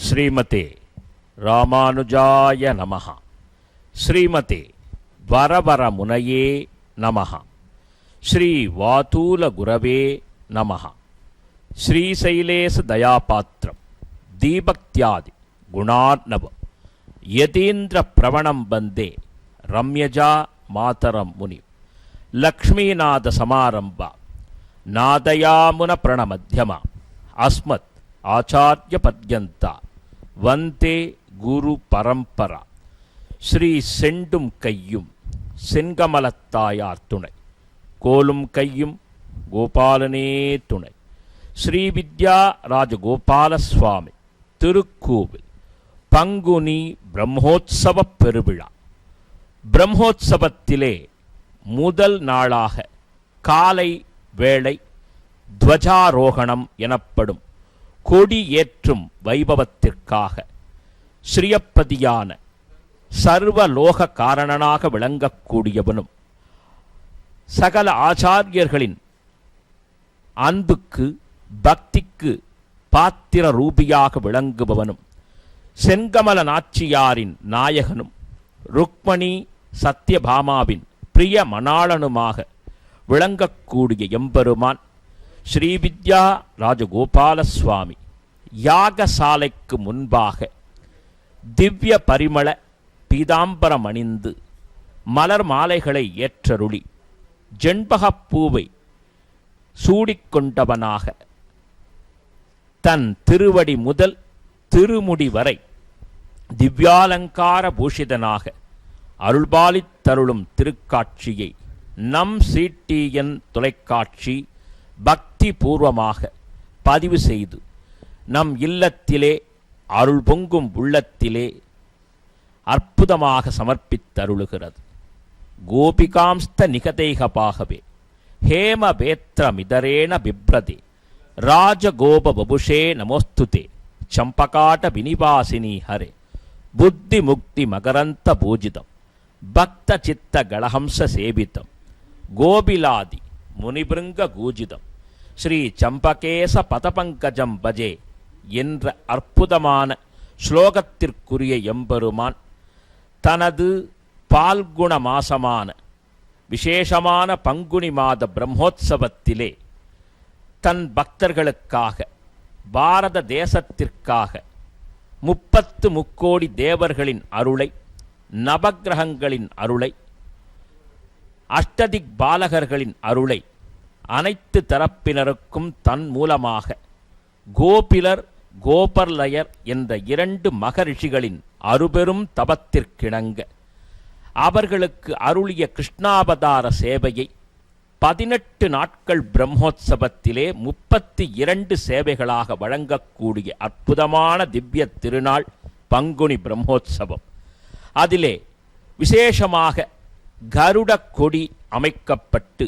ஸ்ரீமதே ராமானுஜாய நமஹ. ஸ்ரீமதே வரவரமுனையே நமஹ. ஸ்ரீ வாதூல குரவே நமஹ. ஸ்ரீசைலேச தயாபாத்திரம் தீபக்தியாதி குணார்ணவம் யதீந்திர பிரவணம் வந்தே ரம்யஜா மாதரம் முனி. லக்ஷ்மீநாத சமாரம்பா நாதயாமுன பிரணமத்யமா அஸ்மத் ஆச்சார்ய பத்யந்தா வந்தே குரு பரம்பரா. ஸ்ரீ செண்டும் கையும் செங்கமலத்தாயார் துணை, கோலும் கையும் கோபாலனே துணை. ஸ்ரீ வித்யா ராஜகோபால சுவாமி திருக்கோவில் பங்குனி பிரம்மோத்சவ பெருவிழா. பிரம்மோத்சவத்திலே முதல் நாளாக காலை வேளை துவஜாரோகணம் எனப்படும் கொடி ஏற்றும் வைபவத்திற்காக ஸ்ரீயப்பதியான சர்வலோக காரணனாக விளங்கக்கூடியவனும் சகல ஆச்சாரியர்களின் அன்புக்கு பக்திக்கு பாத்திர ரூபியாக விளங்குபவனும் செங்கமல நாச்சியாரின் நாயகனும் ருக்மணி சத்யபாமாவின் பிரிய மணாளனுமாக விளங்கக்கூடிய எம்பெருமான் ஸ்ரீவித்யா ராஜகோபால சுவாமி யாகசாலைக்கு முன்பாக திவ்ய பரிமள பீதாம்பரம் அணிந்து மலர் மாலைகளை ஏற்றருளி ஜெண்பகப்பூவை சூடிக்கொண்டவனாக தன் திருவடி முதல் திருமுடி வரை திவ்யாலங்கார பூஷிதனாக அருள்பாலித்தருளும் திருக்காட்சியை நம் சிடிஎன் தொலைக்காட்சி பக்தி பூர்வமாக பதிவு செய்து நம் இல்லத்திலே அருள் பொங்கும் உள்ளத்திலே அற்புதமாக சமர்ப்பித்தருளுகிறது. கோபிகாம்ஸ்த நிகதைகபாகவே ஹேம வேத்ரமிதரேண பிப்ரதே ராஜகோப வபுஷே நமோஸ்துதே சம்பகாட்ட வினிவாசினி ஹரே புத்தி முக்தி மகரந்த பூஜிதம் பக்த சித்த கலஹம்ச சேவிதம் கோபிலாதி முனிபிருங்க கூஜிதம் ஸ்ரீ சம்பகேச பதபங்கஜம் பஜே என்ற அற்புதமான ஸ்லோகத்திற்குரிய எம்பெருமான் தனது பால்குண மாசமான விசேஷமான பங்குனி மாத பிரம்மோத்சவத்திலே தன் பக்தர்களுக்காக பாரத தேசத்திற்காக 30 முக்கோடி தேவர்களின் அருளை, நவக்கிரகங்களின் அருளை, அஷ்டதிக் பாலகர்களின் அருளை அனைத்து தரப்பினருக்கும் தன் மூலமாக கோபிலர் கோபர்லயர் என்ற 2 மகரிஷிகளின் அருபெரும் தபத்திற்கிணங்க அவர்களுக்கு அருளிய கிருஷ்ணாவதார சேவையை 18 நாட்கள் பிரம்மோத்சவத்திலே 32 சேவைகளாக வழங்கக்கூடிய அற்புதமான திவ்ய திருநாள் பங்குனி பிரம்மோத்சவம். அதிலே விசேஷமாக கருட கொடி அமைக்கப்பட்டு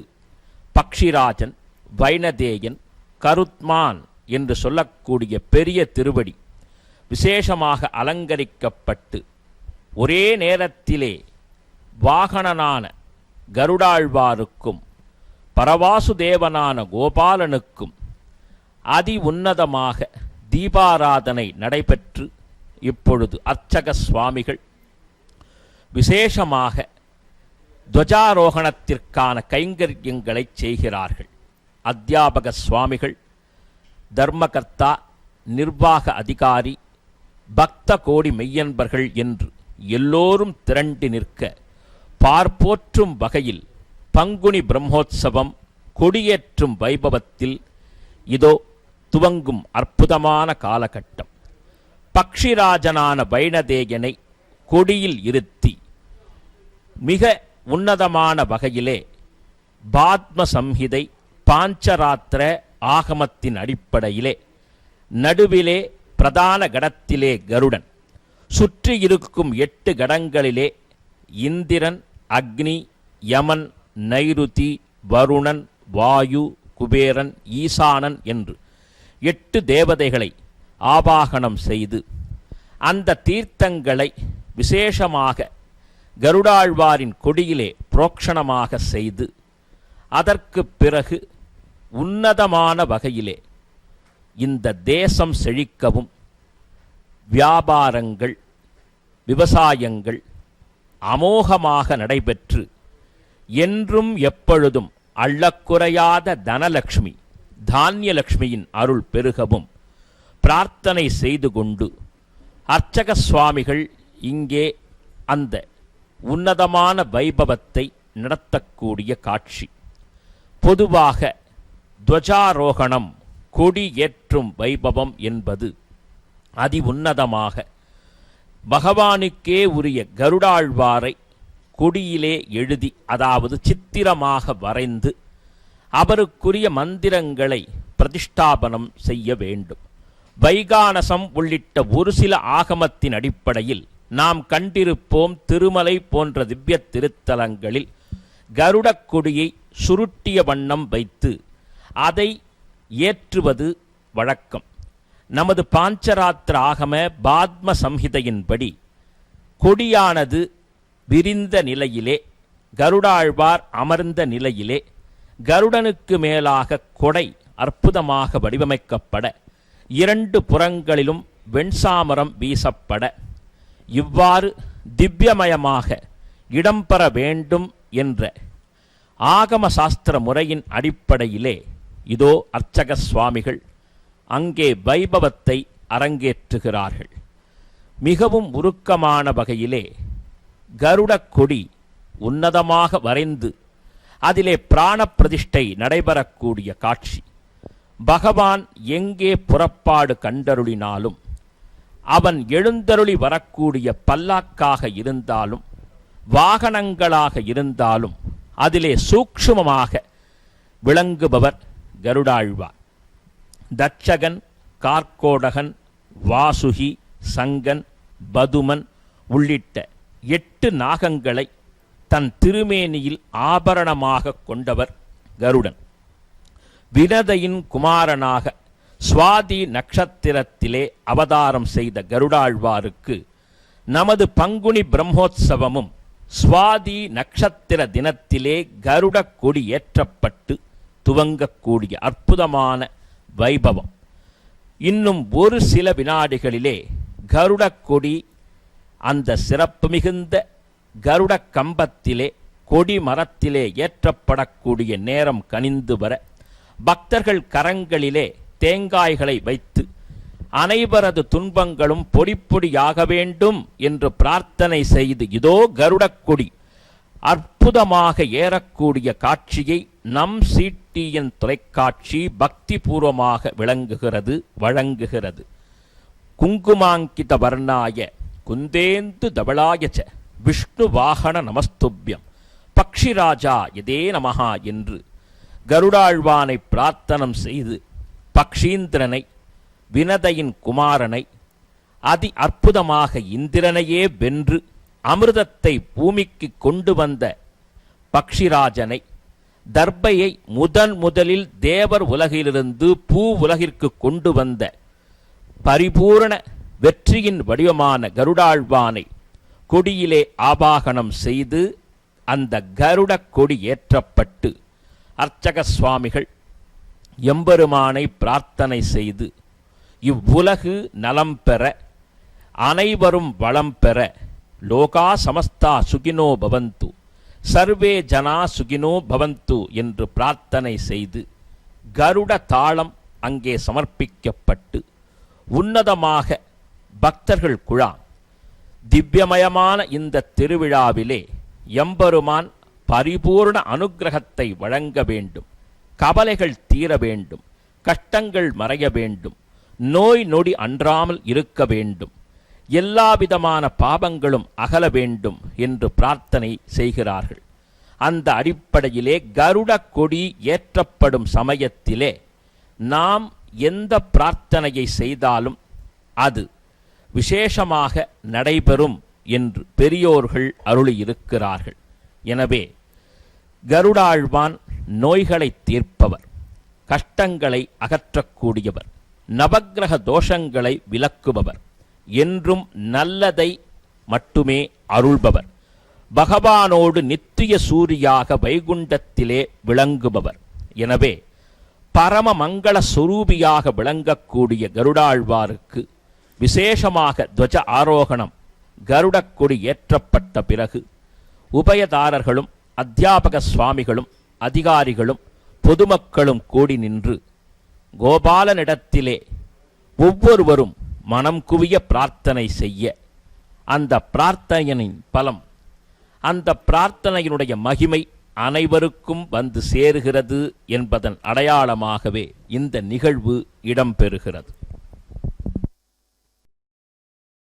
பக்ஷிராஜன், வைனதேயன், கருத்மான் என்று சொல்லக்கூடிய பெரிய திருவடி விசேஷமாக அலங்கரிக்கப்பட்டு ஒரே நேரத்திலே வாகனனான கருடாழ்வாருக்கும் பரவாசுதேவனான கோபாலனுக்கும் அதி உன்னதமாக தீபாராதனை நடைபெற்று இப்பொழுது அர்ச்சக சுவாமிகள் விசேஷமாக துவஜாரோகணத்திற்கான கைங்கரியங்களை செய்கிறார்கள். அத்தியாபக சுவாமிகள், தர்மகர்த்தா, நிர்வாக அதிகாரி, பக்த கோடி மெய்யன்பர்கள் என்று எல்லோரும் திரண்டு நிற்க பார்ப்போற்றும் வகையில் பங்குனி பிரம்மோத்சவம் கொடியேற்றும் வைபவத்தில் இதோ துவங்கும் அற்புதமான காலகட்டம். பக்ஷிராஜனான வைனதேயனை கொடியில் இருத்தி மிக உன்னதமான வகையிலே பாத்ம சம்ஹிதை பாஞ்சராத்திர ஆகமத்தின் அடிப்படையிலே நடுவிலே பிரதான கடத்திலே கருடன், சுற்றி இருக்கும் 8 கடங்களிலே இந்திரன், அக்னி, யமன், நைருதி, வருணன், வாயு, குபேரன், ஈசானன் என்று 8 தேவதைகளை ஆவாகனம் செய்து அந்த தீர்த்தங்களை விசேஷமாக கருடாழ்வாரின் கொடியிலே புரோக்ஷணமாக செய்து அதற்கு பிறகு உன்னதமான வகையிலே இந்த தேசம் செழிக்கவும் வியாபாரங்கள், விவசாயங்கள் அமோகமாக நடைபெற்று என்றும் எப்பொழுதும் அள்ளக்குறையாத தனலக்ஷ்மி, தானியலக்ஷ்மியின் அருள் பெருகவும் பிரார்த்தனை செய்து கொண்டு அர்ச்சக சுவாமிகள் இங்கே அந்த உன்னதமான வைபவத்தை நடத்தக்கூடிய காட்சி. பொதுவாக துவஜாரோகணம், கொடி ஏற்றும் வைபவம் என்பது அதி உன்னதமாக பகவானுக்கே உரிய கருடாழ்வாரை கொடியிலே எழுதி, அதாவது சித்திரமாக வரைந்து அவருக்குரிய மந்திரங்களை பிரதிஷ்டாபனம் செய்ய வேண்டும். வைகானசம் உள்ளிட்ட ஒரு சில ஆகமத்தின் அடிப்படையில் நாம் கண்டிருப்போம், திருமலை போன்ற திவ்ய திருத்தலங்களில் கருடக் கொடியை சுருட்டிய வண்ணம் வைத்து அதை ஏற்றுவது வழக்கம். நமது பாஞ்சராத்திர ஆகம பாத்ம சம்ஹிதையின்படி கொடியானது விரிந்த நிலையிலே, கருடாழ்வார் அமர்ந்த நிலையிலே, கருடனுக்கு மேலாக கொடை அற்புதமாக வடிவமைக்கப்பட, இரண்டு புறங்களிலும் வெண்சாமரம் வீசப்பட, இவ்வாறு திவ்யமயமாக இடம்பெற வேண்டும் என்ற ஆகம சாஸ்திர முறையின் அடிப்படையிலே இதோ அர்ச்சக சுவாமிகள் அங்கே வைபவத்தை அரங்கேற்றுகிறார்கள். மிகவும் உருக்கமான வகையிலே கருடக் கொடி உன்னதமாக வரைந்து அதிலே பிராண பிரதிஷ்டை நடைபெறக்கூடிய காட்சி. பகவான் எங்கே புறப்பாடு கண்டருளினாலும், அவன் எழுந்தருளி வரக்கூடிய பல்லாக்காக இருந்தாலும், வாகனங்களாக இருந்தாலும் அதிலே சூக்ஷ்மமாக விளங்குபவர் கருடாழ்வார். தட்சகன், கார்கோடகன், வாசுகி, சங்கன், பதுமன் உள்ளிட்ட 8 நாகங்களை தன் திருமேனியில் ஆபரணமாக கொண்டவர் கருடன். வினதையின் குமாரனாக சுவாதி நட்சத்திரத்திலே அவதாரம் செய்த கருடாழ்வாருக்கு நமது பங்குனி பிரம்மோற்சவமும் சுவாதி நட்சத்திர தினத்திலே கருட கொடி ஏற்றப்பட்டு துவங்கக்கூடிய அற்புதமான வைபவம். இன்னும் ஒரு சில வினாடிகளிலே கருட கொடி அந்த சிறப்பு மிகுந்த கருட கம்பத்திலே, கொடி மரத்திலே ஏற்றப்படக்கூடிய நேரம் கனிந்து வர, பக்தர்கள் கரங்களிலே தேங்காய்களை வைத்து அனைவரது துன்பங்களும் பொடி பொடியாக வேண்டும் என்று பிரார்த்தனை செய்து இதோ கருடக்கொடி அற்புதமாக ஏறக்கூடிய காட்சியை நம் சிடிஎன் தொலைக்காட்சி பக்தி பூர்வமாக விளங்குகிறது, வழங்குகிறது. குங்குமாங்கித வர்ணாய குந்தேந்து தவளாயச்ச விஷ்ணு வாகன நமஸ்துப்யம் பக்ஷிராஜா எதே நமஹா என்று கருடாழ்வானை பிரார்த்தனம் செய்து பக்ஷீந்திரனை, வினதையின் குமாரனை, அதி அற்புதமாக இந்திரனையே வென்று அமிர்தத்தை பூமிக்கு கொண்டு வந்த பக்ஷிராஜனை, தர்பையை முதலில் தேவர் உலகிலிருந்து பூ உலகிற்கு கொண்டு வந்த பரிபூரண வெற்றியின் வடிவமான கருடாழ்வானை கொடியிலே ஆபாகனம் செய்து அந்த கருட கொடி ஏற்றப்பட்டு அர்ச்சக சுவாமிகள் எம்பெருமானை பிரார்த்தனை செய்து இவ்வுலகு நலம் பெற, அனைவரும் வளம் பெற, லோகா சமஸ்தா சுகினோ பவந்து, சர்வே ஜனா சுகினோ பவந்து என்று பிரார்த்தனை செய்து கருட தாளம் அங்கே சமர்ப்பிக்கப்பட்டு உன்னதமாக பக்தர்கள் குழாம். திவ்யமயமான இந்த திருவிழாவிலே எம்பெருமான் பரிபூர்ண அனுக்கிரகத்தை வழங்க வேண்டும், கவலைகள் தீர வேண்டும், கஷ்டங்கள் மறைய வேண்டும், நோய் நொடி அன்றாமல் இருக்க வேண்டும், எல்லாவிதமான பாவங்களும் அகல வேண்டும் என்று பிரார்த்தனை செய்கிறார்கள். அந்த அடிப்படையிலே கருட கொடி ஏற்றப்படும் சமயத்திலே நாம் எந்த பிரார்த்தனையை செய்தாலும் அது விசேஷமாக நடைபெறும் என்று பெரியோர்கள் அருளியிருக்கிறார்கள். எனவே கருடாழ்வான் நோய்களை தீர்ப்பவர், கஷ்டங்களை அகற்றக்கூடியவர், நவக்கிரக தோஷங்களை விலக்குபவர், என்றும் நல்லதை மட்டுமே அருள்பவர், பகவானோடு நித்திய சூரியாக வைகுண்டத்திலே விளங்குபவர். எனவே பரம மங்கள சுரூபியாக விளங்கக்கூடிய கருடாழ்வாருக்கு விசேஷமாக துவஜ ஆரோகணம் கருடக்கொடி ஏற்றப்பட்ட பிறகு உபயதாரர்களும் அத்தியாபக சுவாமிகளும் அதிகாரிகளும் பொதுமக்களும் கூடி நின்று கோபாலனிடத்திலே ஒவ்வொருவரும் மனம் குவிய பிரார்த்தனை செய்ய, அந்த பிரார்த்தனையின் பலம், அந்த பிரார்த்தனையினுடைய மகிமை அனைவருக்கும் வந்து சேருகிறது என்பதன் அடையாளமாகவே இந்த நிகழ்வு இடம்பெறுகிறது.